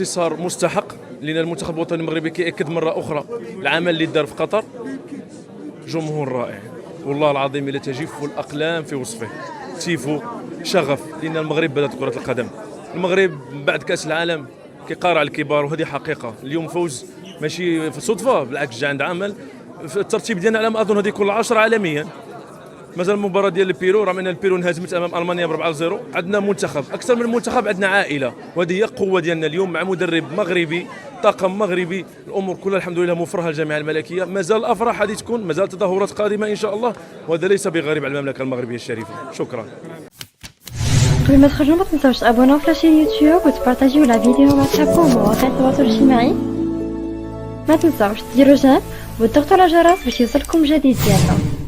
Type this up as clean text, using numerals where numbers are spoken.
انتصار مستحق، لأن المنتخب الوطني المغربي كيأكد مرة أخرى العمل اللي دار في قطر. جمهور رائع والله العظيم، إلا تجف الأقلام في وصفه. تيفو شغف، لأن المغرب بدأت كرة القدم. المغرب بعد كأس العالم كيقارع الكبار، وهذه حقيقة. اليوم فوز ماشي في صدفة، بالعكس جا عند عمل. في الترتيب ديالنا على ما أظن هذه كل 10 عالميا. مازال المباراة ديال البيرو، رغم أن البيرو انهزمت أمام ألمانيا ب 4-0. عندنا منتخب أكثر من منتخب، عندنا عائلة، وهذه هي القوة ديالنا اليوم، مع مدرب مغربي، طاقم مغربي. الأمور كلها الحمد لله مفرحة الجامعة الملكية. مازال الأفراح هذه تكون، مازال تظاهرات قادمة إن شاء الله، وهذا ليس بغريب على المملكة المغربية الشريفة. شكرا. قبل ما تخرجوا ما تنساوش تابوناو في لاشين يوتيوب وتبارطاجيو لا فيديو مع صحابكم ومواقع التواصل الاجتماعي. ما تنساوش ديروا جيم وتضغطوا على الجرس باش يوصلكم جديد ديالنا.